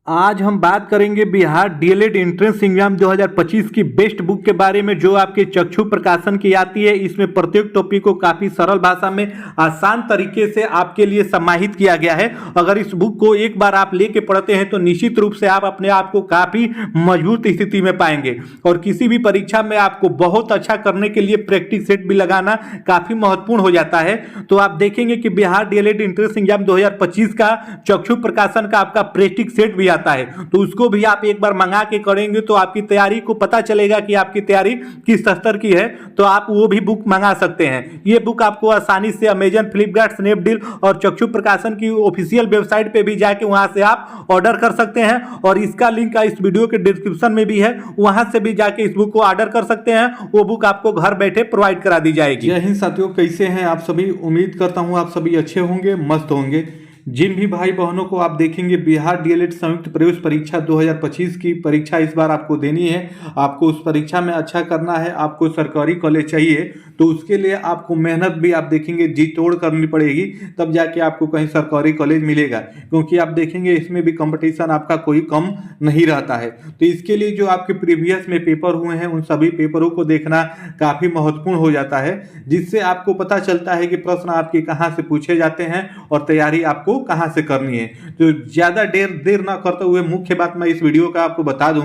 आज हम बात करेंगे बिहार डीएलएड एंट्रेंस एग्जाम 2025 की बेस्ट बुक के बारे में, जो आपके चक्षु प्रकाशन की आती है। इसमें प्रत्येक टॉपिक को काफ़ी सरल भाषा में आसान तरीके से आपके लिए समाहित किया गया है। अगर इस बुक को एक बार आप लेके पढ़ते हैं तो निश्चित रूप से आप अपने आप को काफ़ी मजबूत स्थिति में पाएंगे और किसी भी परीक्षा में आपको बहुत अच्छा करने के लिए प्रैक्टिस सेट भी लगाना काफ़ी महत्वपूर्ण हो जाता है। तो आप देखेंगे कि बिहार डीएलएड एंट्रेंस एग्जाम 2025 का चक्षु प्रकाशन का आपका प्रैक्टिस सेट भी आता है, तो उसको भी आप एक बार मंगा के करेंगे तो आपकी तैयारी को पता चलेगा कि आपकी तैयारी किस स्तर की है। तो आप वो भी बुक मंगा सकते हैं। ये बुक आपको आसानी से अमेजन, फ्लिपकार्ट, स्नैपडील और चक्षु प्रकाशन की ऑफिशियल वेबसाइट पे भी जाके वहां से आप ऑर्डर कर सकते हैं और इसका लिंक इस वीडियो के डिस्क्रिप्शन में भी है, वहां से भी जाके इस बुक को ऑर्डर कर सकते हैं। वो बुक आपको घर बैठे प्रोवाइड करा दी जाएगी। जय हिंद साथियों, कैसे हैं आप सभी। उम्मीद करता हूं आप सभी अच्छे होंगे, मस्त होंगे। जिन भी भाई बहनों को आप देखेंगे बिहार डीएलएड संयुक्त प्रवेश परीक्षा 2025 की परीक्षा इस बार आपको देनी है, आपको उस परीक्षा में अच्छा करना है, आपको सरकारी कॉलेज चाहिए, तो उसके लिए आपको मेहनत भी आप देखेंगे जी तोड़ करनी पड़ेगी, तब जाके आपको कहीं सरकारी कॉलेज मिलेगा। क्योंकि आप देखेंगे इसमें भी कंपटीशन आपका कोई कम नहीं रहता है। तो इसके लिए जो आपके प्रीवियस में पेपर हुए हैं उन सभी पेपरों को देखना काफ़ी महत्वपूर्ण हो जाता है, जिससे आपको पता चलता है कि प्रश्न आपके कहाँ से पूछे जाते हैं और तैयारी आपको कहां से करनी है। तो ज्यादा देर ना करते हुए मुख्य बात मैं इस वीडियो का आपको बता दूं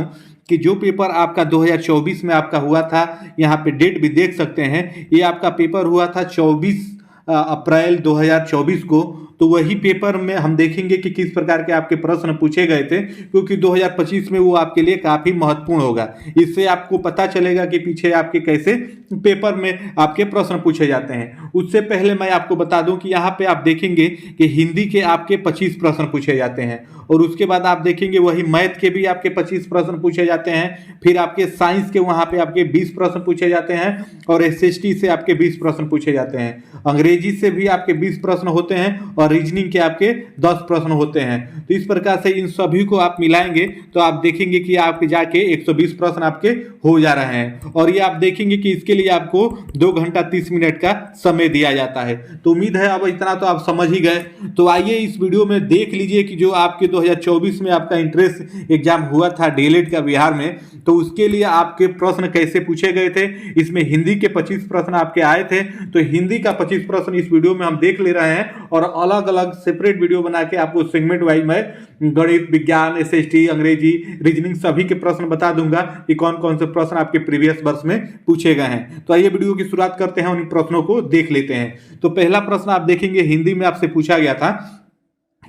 कि जो पेपर आपका 2024 में आपका हुआ था, यहाँ पे डेट भी देख सकते हैं, ये आपका पेपर हुआ था 24 अप्रैल 2024 को। तो वही पेपर में हम देखेंगे कि किस प्रकार के आपके प्रश्न पूछे गए थे, क्योंकि 2025 में वो आपके लिए काफ़ी महत्वपूर्ण होगा। इससे आपको पता चलेगा कि पीछे आपके कैसे पेपर में आपके प्रश्न पूछे जाते हैं। उससे पहले मैं आपको बता दूं कि यहाँ पे आप देखेंगे कि हिंदी के आपके 25 प्रश्न पूछे जाते हैं और उसके बाद आप देखेंगे वही मैथ के भी आपके 25 प्रश्न पूछे जाते हैं। फिर आपके साइंस के वहाँ पे आपके 20 प्रश्न पूछे जाते हैं और एसएसटी से आपके 20 प्रश्न पूछे जाते हैं। अंग्रेजी से भी आपके 20 प्रश्न होते हैं और रीजनिंग के आपके 10 प्रश्न होते हैं। तो इस प्रकार से इन सभी को आप मिलाएंगे तो आप देखेंगे कि आपके जाके 120 प्रश्न आपके हो जा रहे हैं। और ये आप देखेंगे कि इसके लिए आपको 2 घंटा 30 मिनट का समय दिया जाता है। तो उम्मीद है अब इतना तो आप समझ ही गए। तो आइए इस वीडियो में देख लीजिए कि जो आपके 2024 में आपका इंट्रेंस एग्जाम हुआ था डीएलएड का बिहार में, तो उसके लिए आपके प्रश्न कैसे पूछे गए थे। इसमें हिंदी के 25 प्रश्न आपके आए थे, तो हिंदी का 25 प्रश्न इस वीडियो में हम देख ले रहे हैं और अलग अलग सेपरेट वीडियो बना के आपको सेगमेंट वाइज में गणित, विज्ञान, एसएसटी, अंग्रेजी, रीजनिंग सभी के प्रश्न बता दूंगा कि कौन कौन से प्रश्न आपके प्रीवियस वर्ष में पूछे गए हैं। तो आइए वीडियो की शुरुआत करते हैं, उन प्रश्नों को देख लेते हैं। तो पहला प्रश्न आप देखेंगे हिंदी में आपसे पूछा गया था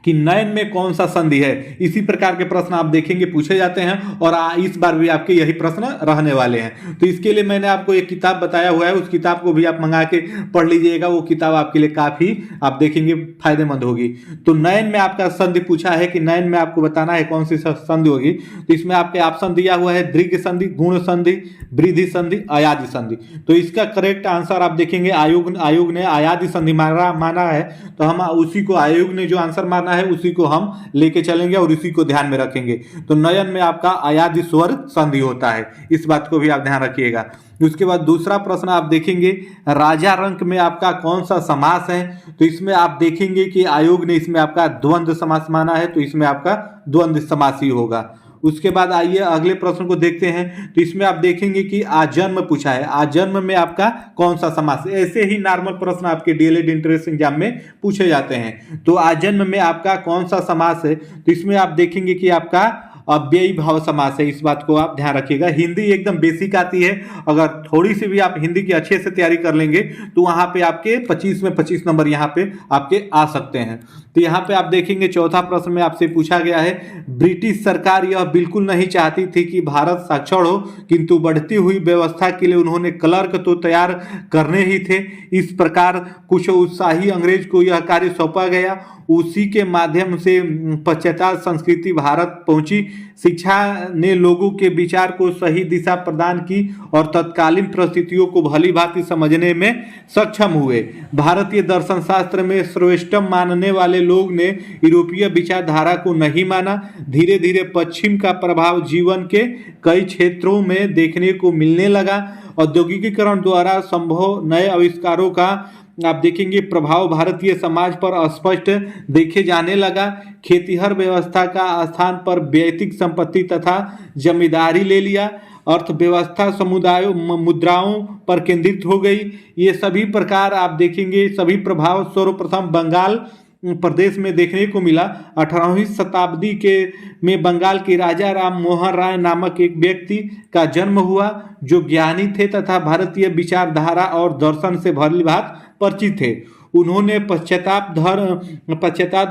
कि नयन में कौन सा संधि है। इसी प्रकार के प्रश्न आप देखेंगे पूछे जाते हैं और इस बार भी आपके यही प्रश्न रहने वाले हैं। तो इसके लिए मैंने आपको एक किताब बताया हुआ है, उस किताब को भी आप मंगा के पढ़ लीजिएगा। वो किताब आपके लिए काफी आप देखेंगे फायदेमंद होगी। तो नयन में आपका संधि पूछा है कि नयन में आपको बताना है कौन सी संधि होगी। तो इसमें आपके ऑप्शन दिया हुआ है दीर्घ संधि, गुण संधि, वृद्धि संधि, अयादि संधि। तो इसका करेक्ट आंसर आप देखेंगे आयोग ने अयादि संधि माना है, तो हम उसी को आयोग ने जो आंसर माना है उसी को हम लेके चलेंगे और उसी को ध्यान में रखेंगे। तो नयन में आपका अयादि स्वर संधि होता है, इस बात को भी आप ध्यान रखिएगा। उसके बाद दूसरा प्रश्न आप देखेंगे राजा रंक में आपका कौन सा समास है। तो इसमें आप देखेंगे कि आयोग ने इसमें आपका द्वंद्व समास माना है, तो इसमें आपका द्वंद्व समास ही होगा। उसके बाद आइए अगले प्रश्न को देखते हैं। तो इसमें आप देखेंगे कि आजन्म पूछा है, आजन्म में आपका कौन सा समास। ऐसे ही नॉर्मल प्रश्न आपके डीएलएड एंट्रेंस एग्जाम में पूछे जाते हैं। तो आजन्म में आपका कौन सा समास है। तो इसमें आप देखेंगे कि आपका अव्ययी भाव समास है, इस बात को आप ध्यान रखिएगा। हिंदी एकदम बेसिक आती है, अगर थोड़ी सी भी आप हिंदी की अच्छे से तैयारी कर लेंगे तो वहां पे आपके 25 में 25 नंबर यहाँ पे आपके आ सकते हैं। तो यहाँ पे आप देखेंगे चौथा प्रश्न में आपसे पूछा गया है ब्रिटिश सरकार यह बिल्कुल नहीं चाहती थी कि भारत साक्षर हो, किंतु बढ़ती हुई व्यवस्था के लिए उन्होंने क्लर्क तो तैयार करने ही थे। इस प्रकार कुछ उत्साही अंग्रेज को यह कार्य सौंपा गया, उसी के माध्यम से पाश्चात्य संस्कृति भारत पहुंची। शिक्षा ने लोगों के विचार को सही दिशा प्रदान की और तत्कालीन परिस्थितियों को भली भांति समझने में सक्षम हुए। भारतीय दर्शन शास्त्र में सर्वोत्तम मानने वाले लोग ने यूरोपीय विचारधारा को नहीं माना। धीरे धीरे पश्चिम का प्रभाव जीवन के कई क्षेत्रों में देखने को मिलने लगा। औद्योगिकीकरण द्वारा संभव नए आविष्कारों का आप देखेंगे प्रभाव भारतीय समाज पर स्पष्ट देखे जाने लगा। खेतीहर व्यवस्था का स्थान पर व्यक्तिगत संपत्ति तथा जमींदारी ले लिया। अर्थव्यवस्था समुदायों मुद्राओं पर केंद्रित हो गई। ये सभी प्रकार आप देखेंगे, सभी प्रभाव सर्वप्रथम बंगाल प्रदेश में देखने को मिला। 18वीं शताब्दी के में बंगाल के राजा राम मोहन राय नामक एक व्यक्ति का जन्म हुआ, जो ज्ञानी थे तथा भारतीय विचारधारा और दर्शन से भली भांति परिचित थे। उन्होंने पाश्चात्य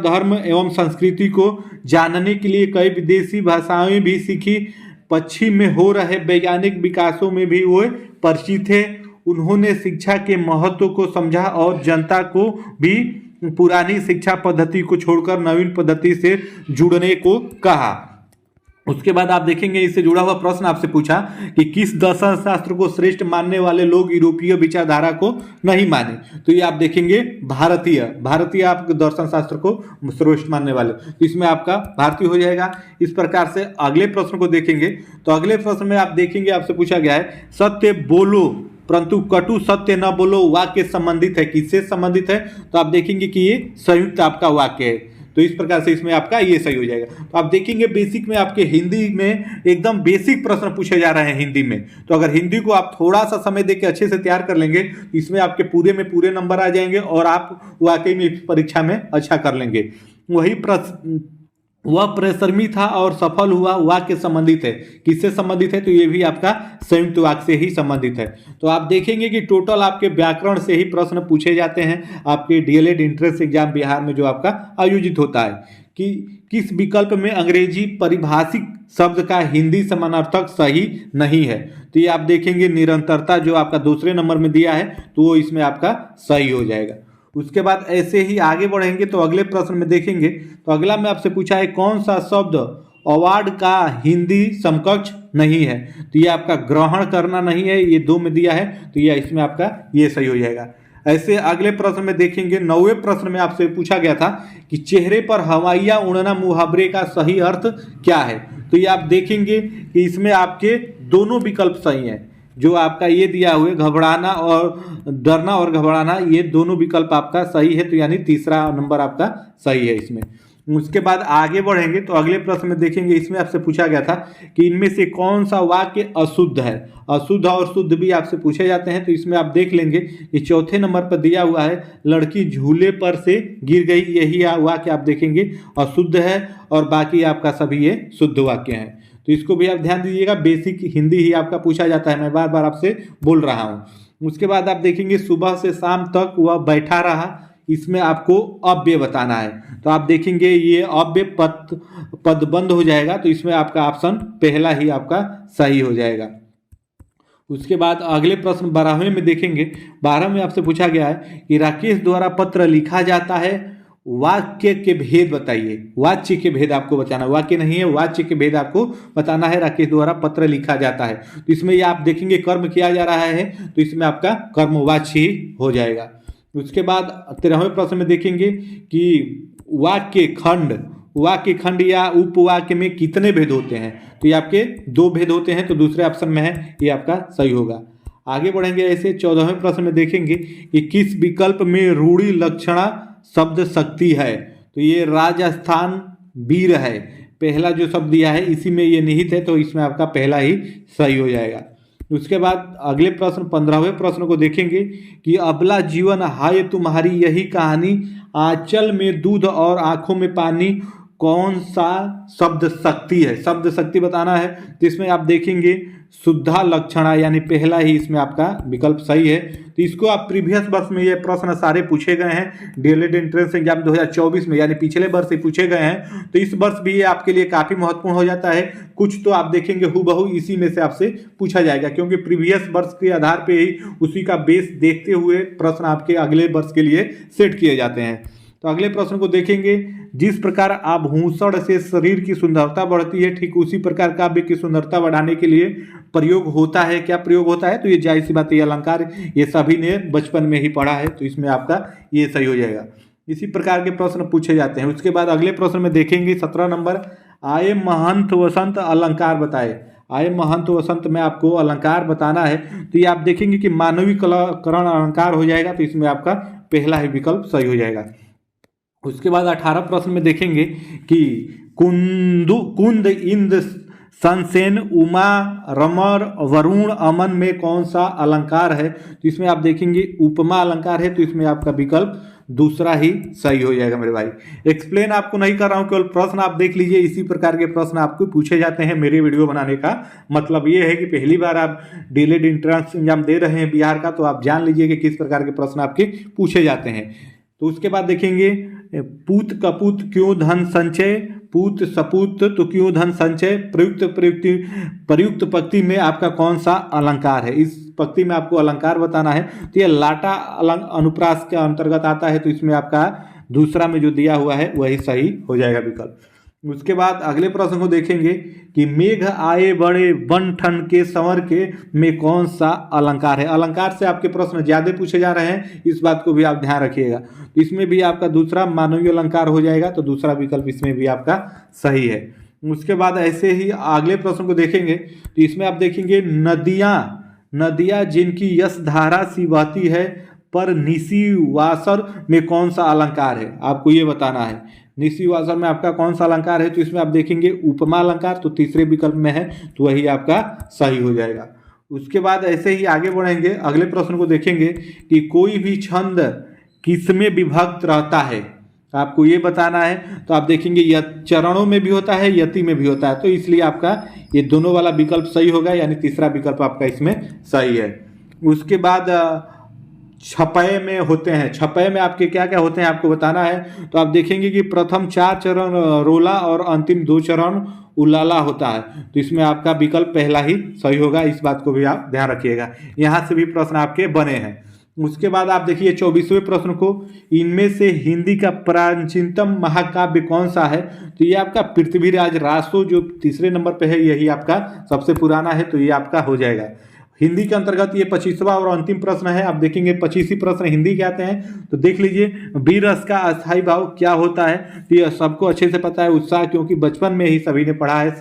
धर्म एवं संस्कृति को जानने के लिए कई विदेशी भाषाएं भी सीखी। पश्चिम में हो रहे वैज्ञानिक विकासों में भी वो परिचित थे। उन्होंने शिक्षा के महत्व को समझा और जनता को भी पुरानी शिक्षा पद्धति को छोड़कर नवीन पद्धति से जुड़ने को कहा। उसके बाद आप देखेंगे इससे जुड़ा हुआ प्रश्न आपसे पूछा कि किस दर्शन शास्त्र को श्रेष्ठ मानने वाले लोग यूरोपीय विचारधारा को नहीं माने। तो ये आप देखेंगे भारतीय आप दर्शन शास्त्र को श्रेष्ठ मानने वाले, तो इसमें आपका भारतीय हो जाएगा। इस प्रकार से अगले प्रश्न को देखेंगे तो अगले प्रश्न में आप देखेंगे आपसे पूछा गया है सत्य बोलो परंतु कटु सत्य न बोलो वाक्य संबंधित है, किससे संबंधित है? तो आप देखेंगे कि ये संयुक्त आपका वाक्य है। तो इस प्रकार से इसमें आपका ये सही हो जाएगा। तो आप देखेंगे बेसिक में आपके हिंदी में एकदम बेसिक प्रश्न पूछे जा रहे हैं हिंदी में। तो अगर हिंदी को आप थोड़ा सा समय देकर अच्छे से तैयार कर लेंगे तो इसमें आपके पूरे में पूरे नंबर आ जाएंगे और आप वाकई में परीक्षा में अच्छा कर लेंगे। वही प्रश्न वह परिश्रमी था और सफल हुआ वाक्य संबंधित है, किससे संबंधित है? तो ये भी आपका संयुक्त वाक्य से ही संबंधित है। तो आप देखेंगे कि टोटल आपके व्याकरण से ही प्रश्न पूछे जाते हैं आपके डीएलएड एंट्रेंस एग्जाम बिहार में जो आपका आयोजित होता है कि किस विकल्प में अंग्रेजी परिभाषिक शब्द का हिंदी समानार्थक सही नहीं है। तो ये आप देखेंगे निरंतरता जो आपका दूसरे नंबर में दिया है तो वो इसमें आपका सही हो जाएगा। उसके बाद ऐसे ही आगे बढ़ेंगे तो अगले प्रश्न में देखेंगे तो अगला में आपसे पूछा है कौन सा शब्द अवार्ड का हिंदी समकक्ष नहीं है। तो ये आपका ग्रहण करना नहीं है, ये 2 में दिया है तो ये इसमें आपका ये सही हो जाएगा। ऐसे अगले प्रश्न में देखेंगे 9वें प्रश्न में आपसे पूछा गया था कि चेहरे पर हवाइयाँ उड़ना मुहावरे का सही अर्थ क्या है। तो ये आप देखेंगे कि इसमें आपके दोनों विकल्प सही हैं। जो आपका ये दिया हुआ घबराना और डरना और घबराना ये दोनों विकल्प आपका सही है, तो यानी तीसरा नंबर आपका सही है इसमें। उसके बाद आगे बढ़ेंगे तो अगले प्रश्न में देखेंगे इसमें आपसे पूछा गया था कि इनमें से कौन सा वाक्य अशुद्ध है। अशुद्ध और शुद्ध भी आपसे पूछे जाते हैं। तो इसमें आप देख लेंगे कि चौथे नंबर पर दिया हुआ है लड़की झूले पर से गिर गई, यही वाक्य आप देखेंगे अशुद्ध है और बाकी आपका सभी ये शुद्ध वाक्य हैं। तो इसको भी आप ध्यान दीजिएगा, बेसिक हिंदी ही आपका पूछा जाता है, मैं बार बार आपसे बोल रहा हूँ। उसके बाद आप देखेंगे सुबह से शाम तक वह बैठा रहा, इसमें आपको अव्यय बताना है। तो आप देखेंगे ये अव्यय पदबंध हो जाएगा, तो इसमें आपका ऑप्शन पहला ही आपका सही हो जाएगा। उसके बाद अगले प्रश्न 12वें में देखेंगे। 12 में आपसे पूछा गया है कि राकेश द्वारा पत्र लिखा जाता है, वाक्य के भेद बताइए। वाच्य के भेद आपको बताना, वाक्य नहीं है, वाच्य के भेद आपको बताना है। राकेश द्वारा पत्र लिखा जाता है, तो इसमें ये आप देखेंगे कर्म किया जा रहा है, तो इसमें आपका कर्मवाच्य ही हो जाएगा। उसके बाद 13वें प्रश्न में देखेंगे कि वाक्य खंड या उपवाक्य में कितने भेद होते हैं। तो ये आपके 2 भेद होते हैं, तो दूसरे ऑप्शन में है, ये आपका सही होगा। आगे बढ़ेंगे ऐसे 14वें प्रश्न में देखेंगे कि किस विकल्प में रूढ़ि लक्षणा शब्द शक्ति है। तो ये राजस्थान वीर है, पहला जो शब्द दिया है इसी में ये निहित है, तो इसमें आपका पहला ही सही हो जाएगा। उसके बाद अगले प्रश्न 15वें प्रश्न को देखेंगे कि अबला जीवन हाय तुम्हारी यही कहानी, आंचल में दूध और आंखों में पानी, कौन सा शब्द शक्ति है। शब्द शक्ति बताना है, तो इसमें आप देखेंगे शुद्धा लक्षणा यानी पहला ही इसमें आपका विकल्प सही है। तो इसको आप प्रीवियस वर्ष में ये प्रश्न सारे पूछे गए हैं डीएलएड एंट्रेंस एग्जाम 2024 में, यानी पिछले वर्ष से पूछे गए हैं। तो इस वर्ष भी ये आपके लिए काफ़ी महत्वपूर्ण हो जाता है। कुछ तो आप देखेंगे हूबहू इसी में से आपसे पूछा जाएगा, क्योंकि प्रीवियस वर्ष के आधार पर ही उसी का बेस देखते हुए प्रश्न आपके अगले वर्ष के लिए सेट किए जाते हैं। तो अगले प्रश्न को देखेंगे, जिस प्रकार आभूषण से शरीर की सुंदरता बढ़ती है, ठीक उसी प्रकार काव्य की सुंदरता बढ़ाने के लिए प्रयोग होता है। क्या प्रयोग होता है? तो ये जाहिर सी बात है, ये अलंकार ये सभी ने बचपन में ही पढ़ा है, तो इसमें आपका ये सही हो जाएगा। इसी प्रकार के प्रश्न पूछे जाते हैं। उसके बाद अगले प्रश्न में देखेंगे 17 नंबर, आए महंत वसंत अलंकार बताए। आए महंत वसंत में आपको अलंकार बताना है। तो ये आप देखेंगे कि मानवीकरण अलंकार हो जाएगा, तो इसमें आपका पहला ही विकल्प सही हो जाएगा। उसके बाद 18 प्रश्न में देखेंगे कि कुंद इंद्र सनसेन उमा रमर वरुण अमन में कौन सा अलंकार है। तो इसमें आप देखेंगे उपमा अलंकार है, तो इसमें आपका विकल्प दूसरा ही सही हो जाएगा मेरे भाई। एक्सप्लेन आपको नहीं कर रहा हूँ, केवल प्रश्न आप देख लीजिए। इसी प्रकार के प्रश्न आपको पूछे जाते हैं। मेरे वीडियो बनाने का मतलब ये है कि पहली बार आप डीएलएड एंट्रेंस एग्जाम दे रहे हैं बिहार का, तो आप जान लीजिए कि किस प्रकार के प्रश्न आपके पूछे जाते हैं। तो उसके बाद देखेंगे पूत कपूत क्यों धन संचय, पूत सपूत तो क्यों धन संचय, प्रयुक्त पंक्ति में आपका कौन सा अलंकार है। इस पंक्ति में आपको अलंकार बताना है। तो ये लाटा अनुप्रास के अंतर्गत आता है, तो इसमें आपका दूसरा में जो दिया हुआ है वही सही हो जाएगा विकल्प। उसके बाद अगले प्रश्न को देखेंगे कि मेघ आए बड़े बन ठन के संवर के में कौन सा अलंकार है। अलंकार से आपके प्रश्न ज्यादा पूछे जा रहे हैं, इस बात को भी आप ध्यान रखिएगा। तो इसमें भी आपका दूसरा मानवीय अलंकार हो जाएगा, तो दूसरा विकल्प इसमें भी आपका सही है। उसके बाद ऐसे ही अगले प्रश्न को देखेंगे, तो इसमें आप देखेंगे नदियाँ जिनकी यश धारा सी बहती है पर निसी वासर में कौन सा अलंकार है, आपको ये बताना है। निसी वासर में आपका कौन सा अलंकार है, तो इसमें आप देखेंगे उपमा अलंकार, तो तीसरे विकल्प में है, तो वही आपका सही हो जाएगा। उसके बाद ऐसे ही आगे बढ़ेंगे, अगले प्रश्न को देखेंगे कि कोई भी छंद किसमें विभक्त रहता है, आपको ये बताना है। तो आप देखेंगे चरणों में भी होता है, यति में भी होता है, तो इसलिए आपका ये दोनों वाला विकल्प सही होगा, यानी तीसरा विकल्प आपका इसमें सही है। उसके बाद छपय में होते हैं, छपय में आपके क्या क्या होते हैं आपको बताना है। तो आप देखेंगे कि प्रथम 4 चरण रोला और अंतिम 2 चरण उलाला होता है, तो इसमें आपका विकल्प पहला ही सही होगा। इस बात को भी आप ध्यान रखिएगा, यहाँ से भी प्रश्न आपके बने हैं। उसके बाद आप देखिए 24वें प्रश्न को, इनमें से हिंदी का प्राचीनतम महाकाव्य कौन सा है। तो ये आपका पृथ्वीराज रासो जो तीसरे नंबर पे है, यही आपका सबसे पुराना है, तो ये आपका हो जाएगा। हिंदी के अंतर्गत ये 25वां और अंतिम प्रश्न है। आप देखेंगे 25 प्रश्न हिंदी के आते हैं, तो देख लीजिए वीर रस का अस्थायी भाव क्या होता है। तो ये सबको अच्छे से पता है, उत्साह, क्योंकि बचपन में ही सभी ने पढ़ा है,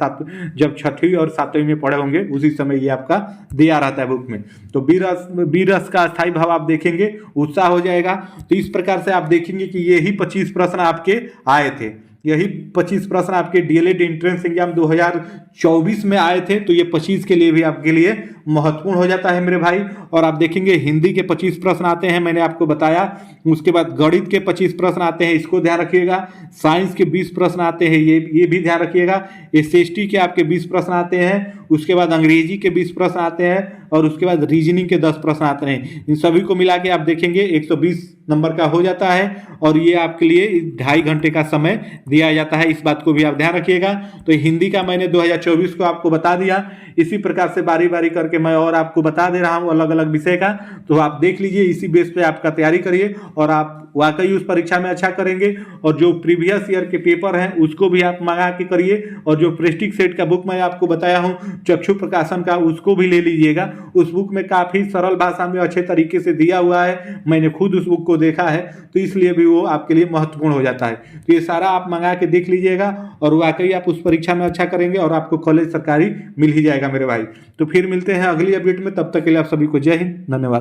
जब 6वीं और 7वीं में पढ़े होंगे उसी समय ये आपका दिया रहता है बुक में। तो वीर रस का अस्थायी भाव आप देखेंगे उत्साह हो जाएगा। तो इस प्रकार से आप देखेंगे कि यही 25 प्रश्न आपके आए थे, यही 25 प्रश्न आपके डीएलएड एंट्रेंस एग्जाम 2024 में आए थे। तो ये 25 के लिए भी आपके लिए महत्वपूर्ण हो जाता है मेरे भाई। और आप देखेंगे हिंदी के 25 प्रश्न आते हैं, मैंने आपको बताया। उसके बाद गणित के 25 प्रश्न आते हैं, इसको ध्यान रखिएगा। साइंस के 20 प्रश्न आते हैं, ये भी ध्यान रखिएगा। एसएसटी के आपके 20 प्रश्न आते हैं। उसके बाद अंग्रेजी के 20 प्रश्न आते हैं, और उसके बाद रीजनिंग के 10 प्रश्न आते हैं। इन सभी को मिला के आप देखेंगे 120 नंबर का हो जाता है, और ये आपके लिए 2.5 घंटे का समय दिया जाता है। इस बात को भी आप ध्यान रखिएगा। तो हिंदी का मैंने 2024 को आपको बता दिया। इसी प्रकार से बारी बारी करके मैं और आपको बता दे रहा हूँ अलग अलग विषय का, तो आप देख लीजिए। इसी बेस पे आपका तैयारी करिए, और आप वाकई उस परीक्षा में अच्छा करेंगे। और जो प्रीवियस ईयर के पेपर हैं उसको भी आप मंगा के करिए, और जो प्रेस्टिज सेट का बुक मैं आपको बताया हूँ चक्षु प्रकाशन का, उसको भी ले लीजिएगा। उस बुक में काफ़ी सरल भाषा में अच्छे तरीके से दिया हुआ है, मैंने खुद उस बुक को देखा है, तो इसलिए भी वो आपके लिए महत्वपूर्ण हो जाता है। तो ये सारा आप मंगा के देख लीजिएगा, और वाकई आप उस परीक्षा में अच्छा करेंगे, और आपको कॉलेज सरकारी मिल ही जाएगा मेरे भाई। तो फिर मिलते हैं अगली अपडेट में, तब तक के लिए आप सभी को जय हिंद, धन्यवाद।